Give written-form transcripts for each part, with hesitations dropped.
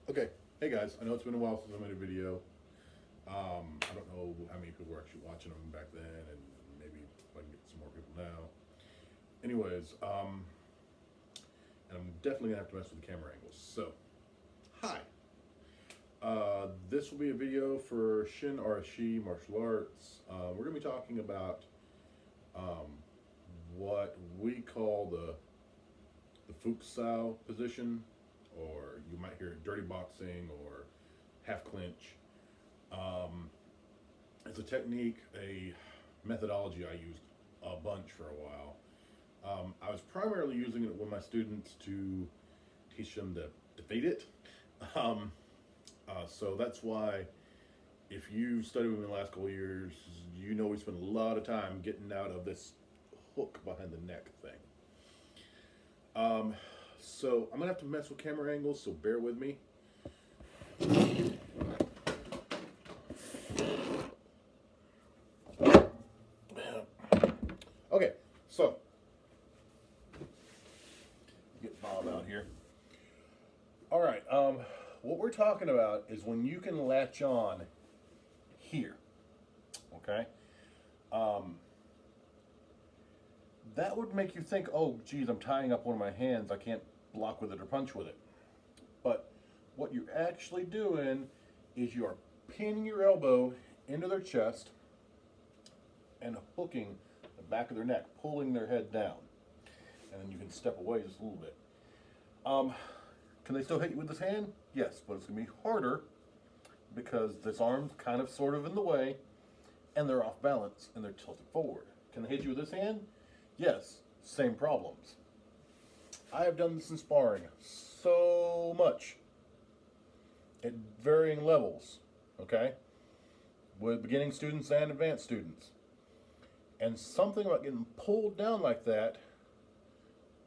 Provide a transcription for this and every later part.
Okay, hey guys, I know it's been a while since I made a video. I don't know how many people were actually watching them back then, and maybe if I can get some more people now. Anyways, and I'm definitely gonna have to mess with the camera angles. So, hi. This will be a video for Shin Arashi martial arts. We're gonna be talking about um, what we call the Futsal position, or you might hear it dirty boxing or half clinch. Um, it's a technique, a methodology I used a bunch for a while. I was primarily using it with my students to teach them to defeat it. Um, so that's why, if you've studied with me the last couple of years, you know we spend a lot of time getting out of this hook behind the neck thing. So I'm gonna have to mess with camera angles, so bear with me. Okay, so get Bob out here. All right, what we're talking about is when you can latch on here. Okay, that would make you think, oh, geez, I'm tying up one of my hands. I can't block with it or punch with it. But what you're actually doing is you are pinning your elbow into their chest and hooking the back of their neck, pulling their head down. And then you can step away just a little bit. Can they still hit you with this hand? Yes, but it's going to be harder because this arm's kind of sort of in the way and they're off balance and they're tilted forward. Can they hit you with this hand? Yes, same problems. I have done this in sparring so much at varying levels, okay, with beginning students and advanced students. And something about getting pulled down like that,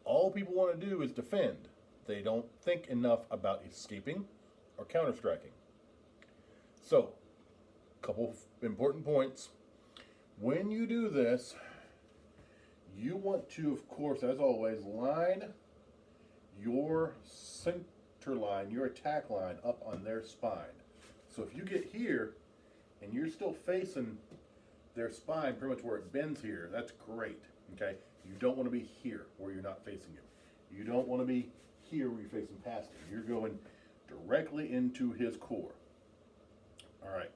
all people want to do is defend. They don't think enough about escaping or counter-striking. So, a couple important points. When you do this, you want to, of course, as always, line your center line, your attack line, up on their spine. So if you get here and you're still facing their spine, pretty much where it bends here, that's great. Okay? You don't want to be here where you're not facing him. You don't want to be here where you're facing past him. You're going directly into his core. All right.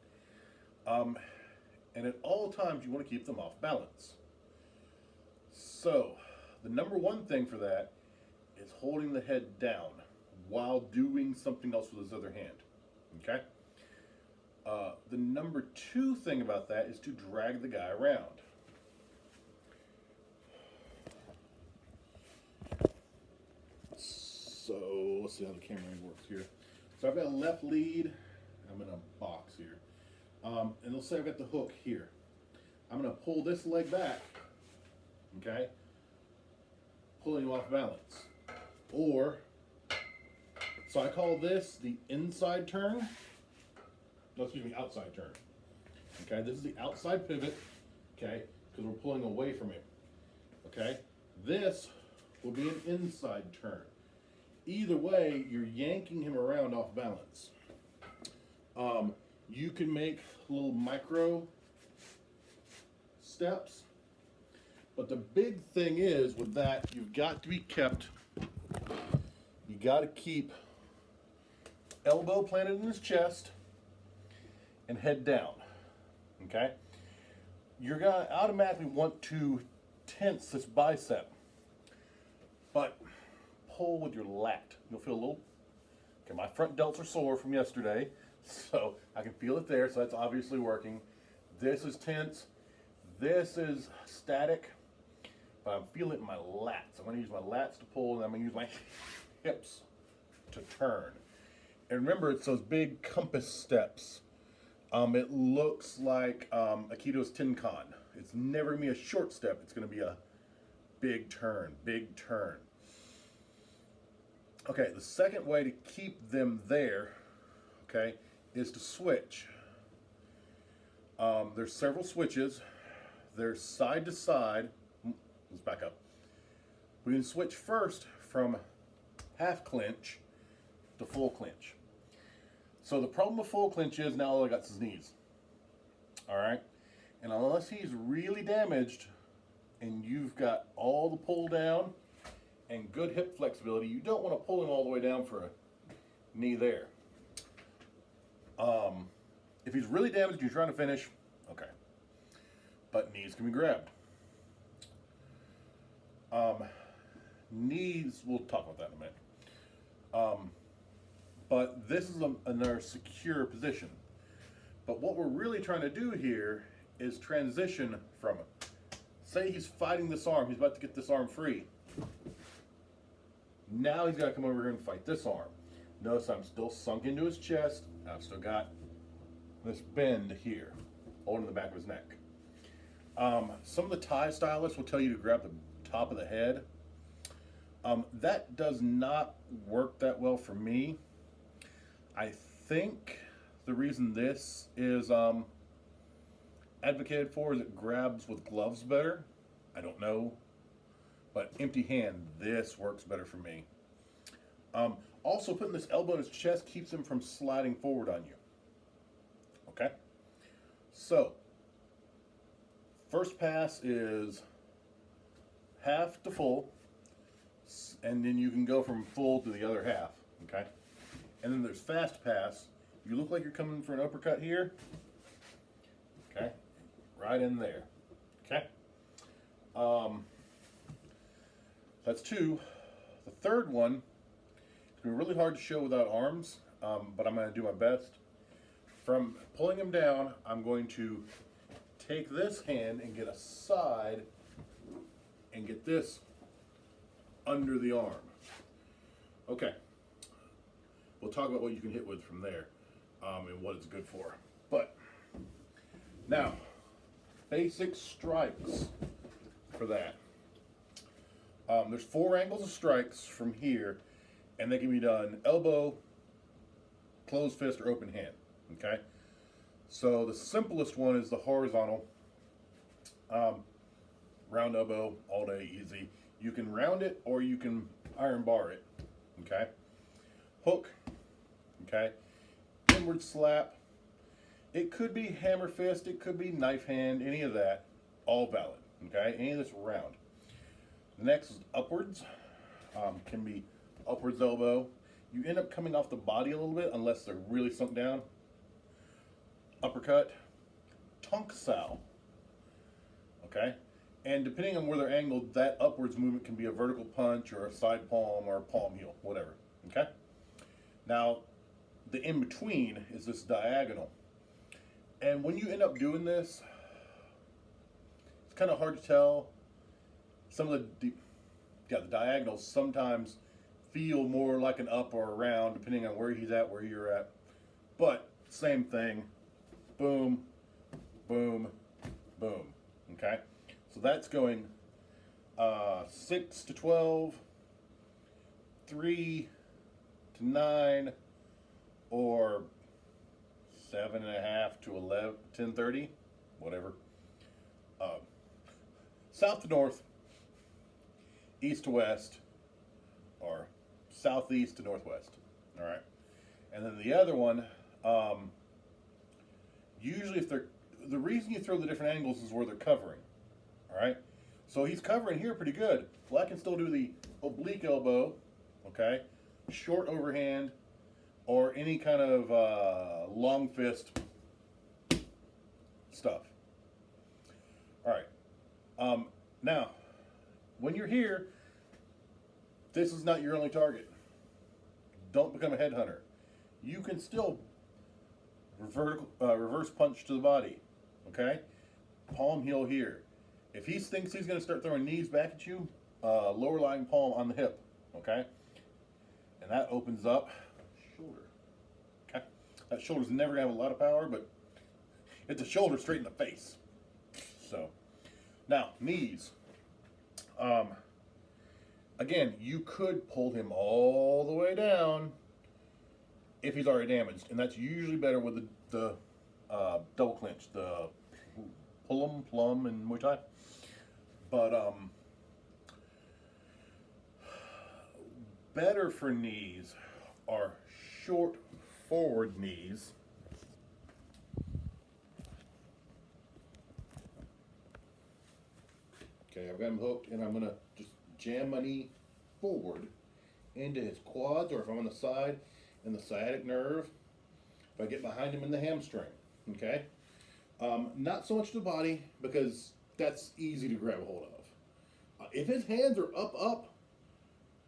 And at all times, you want to keep them off balance. So, the number one thing for that is holding the head down while doing something else with his other hand. Okay? The number two thing about that is to drag the guy around. So, let's see how the camera works here. So, I've got a left lead. I'm in a box here. And let's say I've got the hook here. I'm going to pull this leg back. Okay? Pulling you off balance. Or, so I call this the inside turn. No, excuse me, outside turn. Okay, this is the outside pivot. Okay, because we're pulling away from him. Okay, this will be an inside turn. Either way, you're yanking him around off balance. You can make little micro steps. But the big thing is with that, you've got to be kept, you got to keep elbow planted in his chest and head down, okay? You're going to automatically want to tense this bicep, but pull with your lat. You'll feel a little, okay, my front delts are sore from yesterday, so I can feel it there, so that's obviously working. This is tense, this is static. But I'm feeling it in my lats. I'm going to use my lats to pull, and I'm going to use my hips to turn. And remember, it's those big compass steps. It looks like Aikido's Tenkan. It's never going to be a short step. It's going to be a big turn, big turn. Okay, the second way to keep them there, okay, is to switch. There's several switches. There's side to side. Let's back up. We can switch first from half clinch to full clinch. So the problem with full clinch is now all I got is his knees. All right, and unless he's really damaged, and you've got all the pull down and good hip flexibility, you don't want to pull him all the way down for a knee there. If he's really damaged, you're trying to finish, okay. But knees can be grabbed. Knees, we'll talk about that in a minute. But this is another secure position. But what we're really trying to do here is transition from it. Say he's fighting this arm, he's about to get this arm free. Now he's got to come over here and fight this arm. Notice I'm still sunk into his chest. I've still got this bend here, holding the back of his neck. Some of the Thai stylists will tell you to grab the top of the head. That does not work that well for me. I think the reason this is advocated for is it grabs with gloves better. I don't know. But empty hand, this works better for me. Also, putting this elbow in his chest keeps him from sliding forward on you. Okay? So, first pass is half to full, and then you can go from full to the other half. Okay? And then there's fast pass. You look like you're coming for an uppercut here. Okay? Right in there. Okay? That's two. The third one, it's going to be really hard to show without arms, but I'm going to do my best. From pulling him down, I'm going to take this hand and get a side and get this under the arm. Okay. We'll talk about what you can hit with from there and what it's good for. But now, basic strikes for that. There's 4 angles of strikes from here, and they can be done elbow, closed fist, or open hand. Okay? So the simplest one is the horizontal. Round elbow, all day, easy. You can round it or you can iron bar it. Okay? Hook. Okay? Inward slap. It could be hammer fist, it could be knife hand, any of that. All valid. Okay? Any of this round. The next is upwards. Can be upwards elbow. You end up coming off the body a little bit unless they're really sunk down. Uppercut. Tonk sow. Okay? And depending on where they're angled, that upwards movement can be a vertical punch or a side palm or a palm heel, whatever. Okay? Now, the in-between is this diagonal. And when you end up doing this, it's kind of hard to tell. Some of the diagonals sometimes feel more like an up or a round, depending on where he's at, where you're at. But, same thing. Boom, boom, boom. Okay? So that's going 6 to 12, 3 to 9, or 7.5 to 11, 10:30, whatever. South to north, east to west, or southeast to northwest. All right, and then the other one, usually if they're, the reason you throw the different angles is where they're covering. All right, so he's covering here pretty good. Well, I can still do the oblique elbow, okay, short overhand, or any kind of long fist stuff. All right. Now, when you're here, this is not your only target. Don't become a headhunter. You can still reverse punch to the body. Okay? Palm heel here. If he thinks he's going to start throwing knees back at you, lower lying palm on the hip. Okay? And that opens up shoulder. Okay? That shoulder's never going to have a lot of power, but it's a shoulder straight in the face. So, now, knees. Again, you could pull him all the way down if he's already damaged, and that's usually better with the double clinch, the pull-em, plum, and Muay Thai. But better for knees are short forward knees. Okay, I've got him hooked, and I'm going to just jam my knee forward into his quads, or if I'm on the side, in the sciatic nerve. If I get behind him in the hamstring, okay? Not so much the body, because that's easy to grab a hold of. If his hands are up,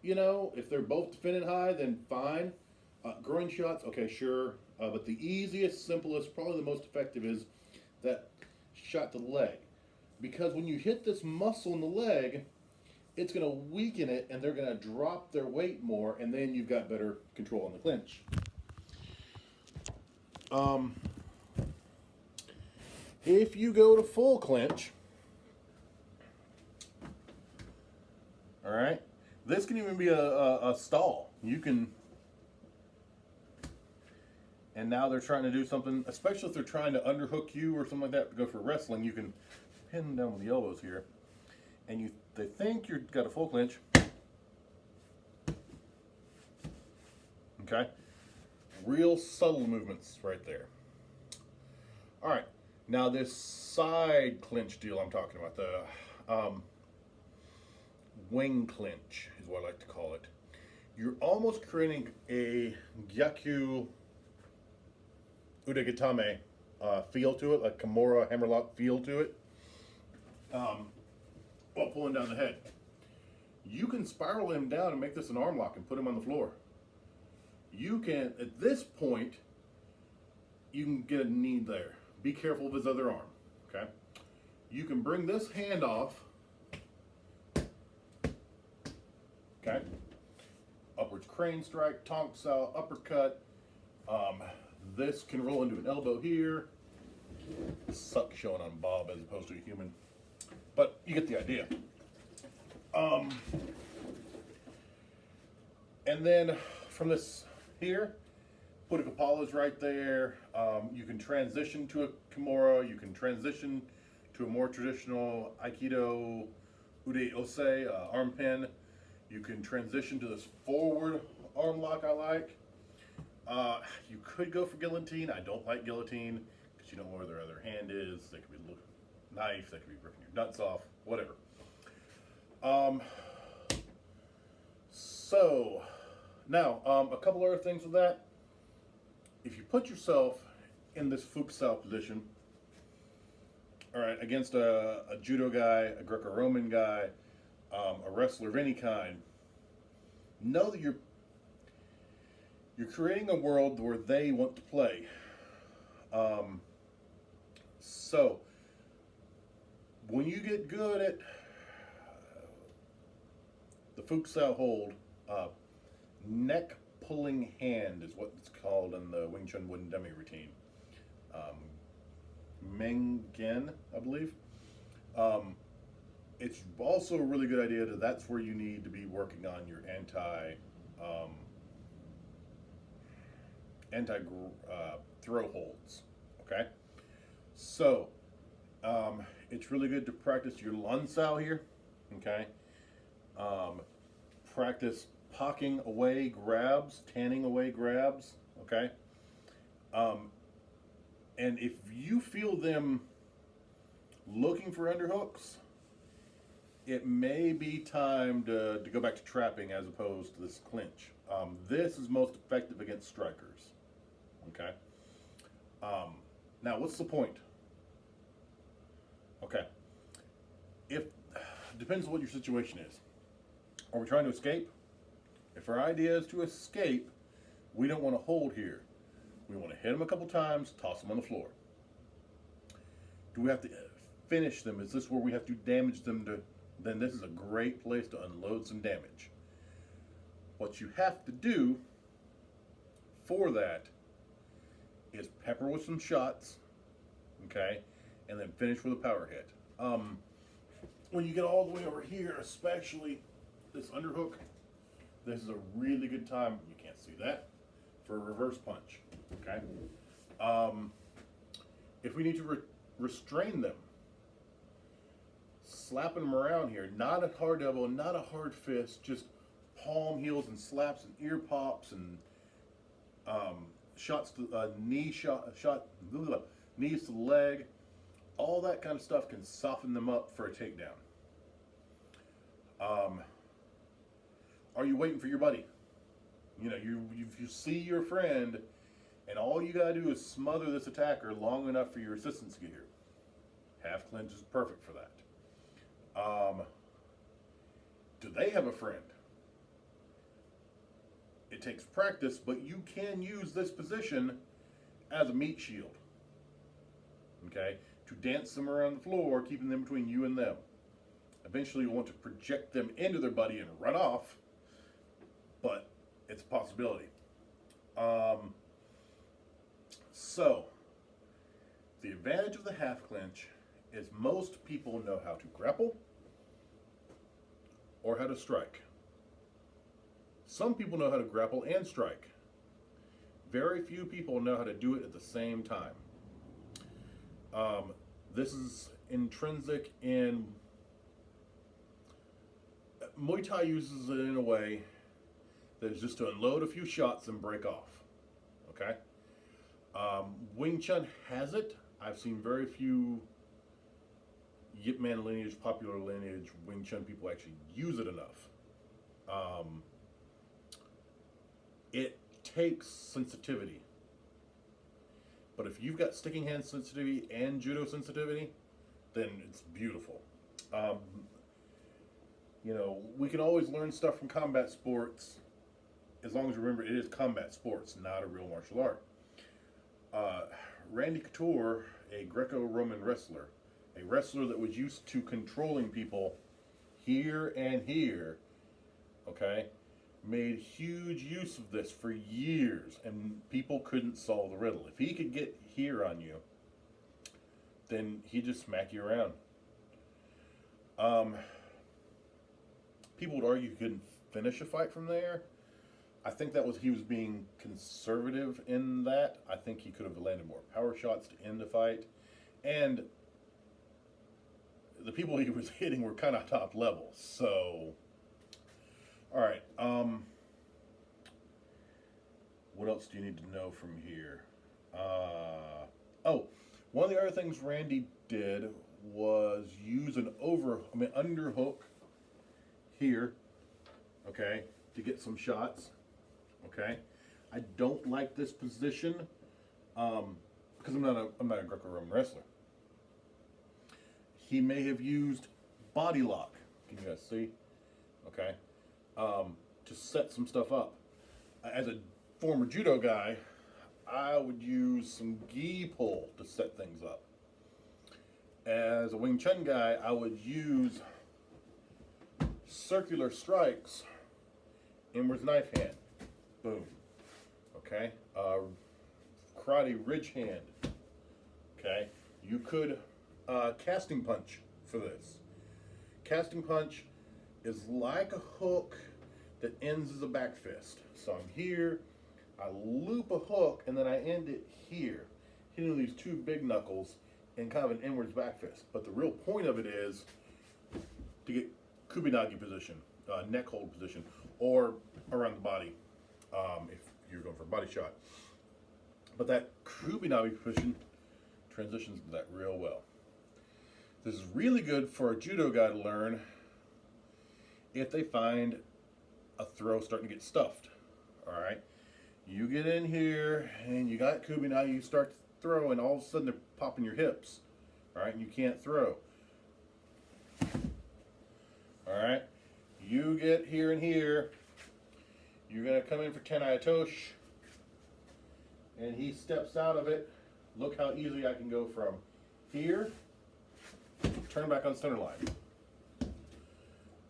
you know, if they're both defended high, then fine. Groin shots, okay, sure. But the easiest, simplest, probably the most effective is that shot to the leg. Because when you hit this muscle in the leg, it's going to weaken it, and they're going to drop their weight more, and then you've got better control on the clinch. If you go to full clinch, all right, this can even be a stall. You can, and now they're trying to do something, especially if they're trying to underhook you or something like that to go for wrestling, you can pin them down with the elbows here, and they think you've got a full clinch. Okay, real subtle movements right there. All right, now this side clinch deal I'm talking about, the wing clinch is what I like to call it. You're almost creating a Gyakyu Udegatame feel to it, like Kimura hammerlock feel to it, while pulling down the head. You can spiral him down and make this an arm lock and put him on the floor. You can, at this point, you can get a knee there. Be careful of his other arm, okay? You can bring this hand off, okay? Upwards crane strike, tonk sao, uppercut. This can roll into an elbow here. Suck showing on Bob as opposed to a human. But you get the idea. And then from this here, Putakapalla's right there. You can transition to a Kimura. You can transition to a more traditional Aikido Ude Ose, arm pin. You can transition to this forward arm lock I like. You could go for guillotine. I don't like guillotine because you don't know where their other hand is. They could be a knife. They could be ripping your nuts off. Whatever. So now a couple other things with that. If you put yourself in this Fukusao position, all right, against a judo guy, a Greco-Roman guy, a wrestler of any kind, know that you're creating a world where they want to play. So when you get good at the Fukusao hold, neck pulling hand is what it's called in the Wing Chun Wooden Dummy routine. Mengen, I believe. It's also a really good idea that that's where you need to be working on your anti throw holds. Okay, so it's really good to practice your Lunsao here. Okay, practice pocking away grabs, tanning away grabs. Okay, and if you feel them looking for underhooks, it may be time to go back to trapping as opposed to this clinch. This is most effective against strikers. Okay. Now, what's the point? Okay. Depends on what your situation is. Are we trying to escape? If our idea is to escape, we don't want to hold here. We want to hit them a couple times, toss them on the floor. Do we have to finish them? Is this where we have to damage them then this is a great place to unload some damage. What you have to do for that is pepper with some shots, okay, and then finish with a power hit. When you get all the way over here, especially this underhook, this is a really good time, you can't see that, for a reverse punch, okay? If we need to restrain them, slapping them around here, not a hard elbow, not a hard fist, just palm heels and slaps and ear pops and shots to knees to the leg, all that kind of stuff can soften them up for a takedown. Are you waiting for your buddy? You know, you see your friend, and all you gotta do is smother this attacker long enough for your assistants to get here. Half clinch is perfect for that. Do they have a friend? It takes practice, but you can use this position as a meat shield. Okay? To dance them around the floor, keeping them between you and them. Eventually you'll want to project them into their buddy and run off, but it's a possibility. So, the advantage of the half clinch is most people know how to grapple or how to strike. Some people know how to grapple and strike. Very few people know how to do it at the same time. This is intrinsic in Muay Thai uses it in a way that is just to unload a few shots and break off. Okay? Wing Chun has it. I've seen very few Yip Man lineage, popular lineage, Wing Chun people actually use it enough. It takes sensitivity. But if you've got sticking hand sensitivity and judo sensitivity, then it's beautiful. You know, we can always learn stuff from combat sports as long as you remember it is combat sports, not a real martial art. Randy Couture, a Greco-Roman wrestler, a wrestler that was used to controlling people here and here, okay, made huge use of this for years, and people couldn't solve the riddle. If he could get here on you, then he'd just smack you around. People would argue he couldn't finish a fight from there. I think that was he was being conservative in that. I think he could have landed more power shots to end the fight. And the people he was hitting were kind of top level. So, all right. What else do you need to know from here? One of the other things Randy did was use an underhook here, okay, to get some shots. Okay, I don't like this position because I'm not a Greco-Roman wrestler. He may have used body lock. Can you guys see? Okay, to set some stuff up. As a former judo guy, I would use some gi pull to set things up. As a Wing Chun guy, I would use circular strikes, inwards knife hand. Boom. Okay. Karate ridge hand. Okay. You could casting punch for this. Casting punch is like a hook that ends as a back fist. So I'm here, I loop a hook, and then I end it here, hitting these two big knuckles in kind of an inwards back fist. But the real point of it is to get kubinagi position, neck hold position, or around the body. If you're going for a body shot. But that kubinagi position transitions to that real well. This is really good for a judo guy to learn if they find a throw starting to get stuffed. All right, you get in here and you got kubinagi, you start to throw, and all of a sudden they're popping your hips. All right, and you can't throw. All right, you get here and here. You're going to come in for Tenai Atoshi, and he steps out of it. Look how easily I can go from here, turn back on center line.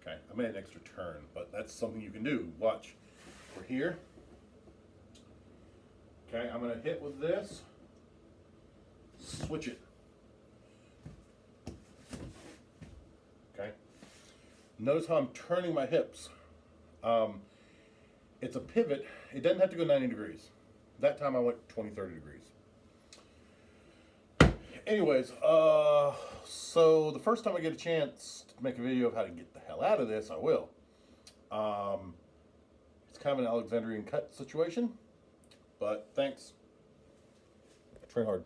Okay, I made an extra turn, but that's something you can do. Watch. We're here. Okay, I'm going to hit with this. Switch it. Okay. Notice how I'm turning my hips. It's a pivot. It doesn't have to go 90 degrees. That time I went 20, 30 degrees. Anyways, so the first time I get a chance to make a video of how to get the hell out of this, I will. It's kind of an Alexandrian cut situation. But thanks. Train hard.